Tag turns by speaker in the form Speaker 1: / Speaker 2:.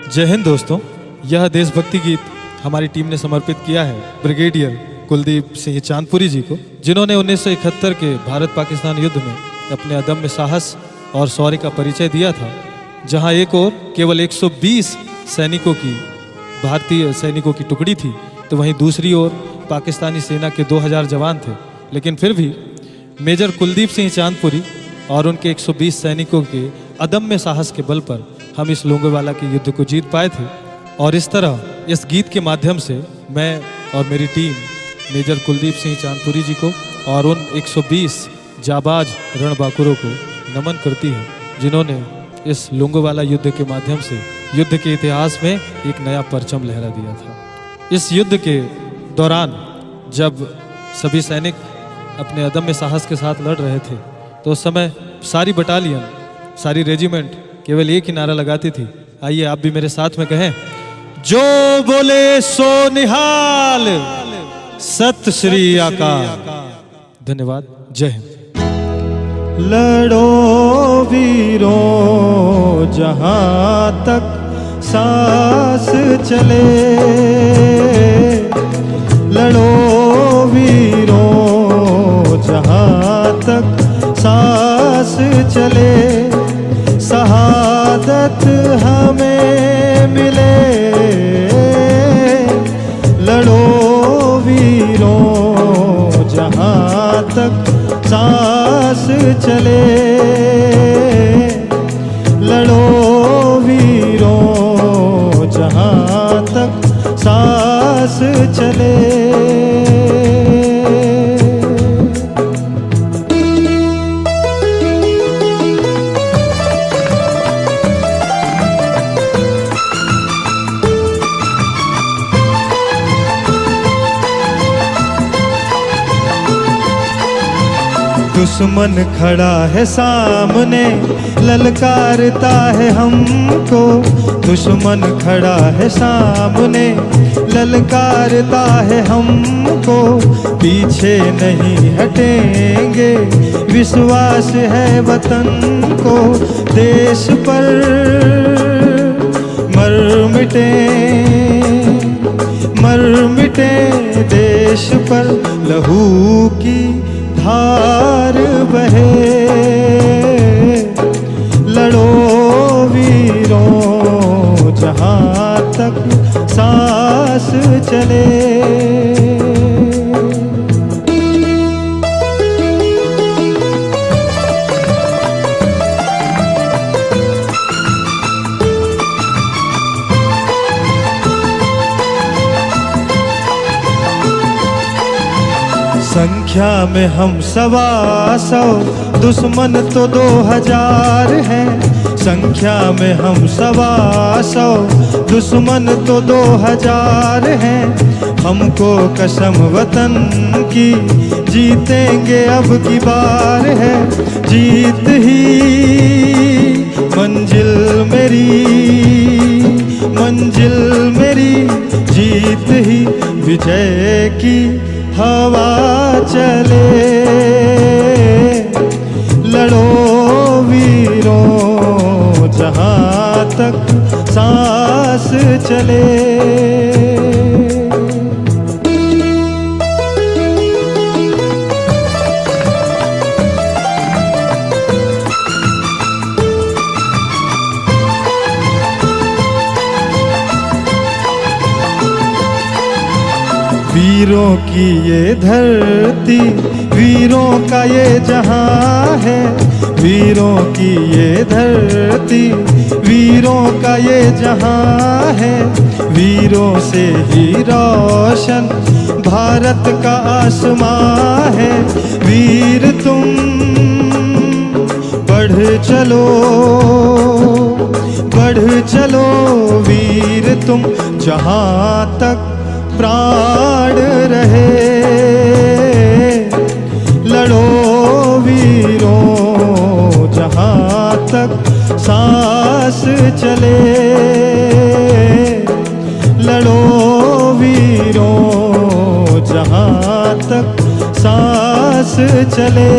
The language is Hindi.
Speaker 1: जय हिंद दोस्तों। यह देशभक्ति गीत हमारी टीम ने समर्पित किया है ब्रिगेडियर कुलदीप सिंह चांदपुरी जी को, जिन्होंने 1971 के भारत पाकिस्तान युद्ध में अपने अदम्य साहस और शौर्य का परिचय दिया था। जहां एक ओर केवल 120 सैनिकों की भारतीय सैनिकों की टुकड़ी थी, तो वहीं दूसरी ओर पाकिस्तानी सेना के 2000 जवान थे। लेकिन फिर भी मेजर कुलदीप सिंह चांदपुरी और उनके 120 सैनिकों के अदम्य साहस के बल पर हम इस लोंगोवाला के युद्ध को जीत पाए थे। और इस तरह इस गीत के माध्यम से मैं और मेरी टीम मेजर कुलदीप सिंह चांदपुरी जी को और उन 120 जाबाज रणबांकुरों को नमन करती है, जिन्होंने इस लोंगोवाला युद्ध के माध्यम से युद्ध के इतिहास में एक नया परचम लहरा दिया था। इस युद्ध के दौरान जब सभी सैनिक अपने अदम्य साहस के साथ लड़ रहे थे, तो उस समय सारी बटालियन, सारी रेजिमेंट केवल एक ही नारा लगाती थी। आइए आप भी मेरे साथ में कहें, जो बोले सो निहाल, सत श्री अकाल। धन्यवाद। जय हिंद।
Speaker 2: लड़ो वीरों जहां तक सांस चले, लड़ो वीरों जहां तक सांस चले, शहादत हमें मिले। लड़ो वीरों जहां तक सांस चले, लड़ो वीरों जहां तक सांस चले। दुश्मन खड़ा है सामने, ललकारता है हमको। दुश्मन खड़ा है सामने, ललकारता है हमको। पीछे नहीं हटेंगे, विश्वास है वतन को। देश पर मर मिटे देश पर लहू की धार बहे। लड़ो वीरों जहां तक सांस चले। संख्या में हम 125, दुश्मन तो 2000 हैं। संख्या में हम 125, दुश्मन तो 2000 हैं। हमको कसम वतन की, जीतेंगे अब की बार है। जीत ही मंजिल मेरी, जीत ही विजय की हवा चले। लड़ो वीरों जहां तक सांस चले। वीरों की ये धरती, वीरों का ये जहां है। वीरों की ये धरती, वीरों का ये जहां है। वीरों से ही रोशन भारत का आसमां है। वीर तुम बढ़ चलो वीर तुम, जहां तक प्राण रहे। लड़ो वीरों जहां तक सांस चले। लड़ो वीरों जहां तक सांस चले।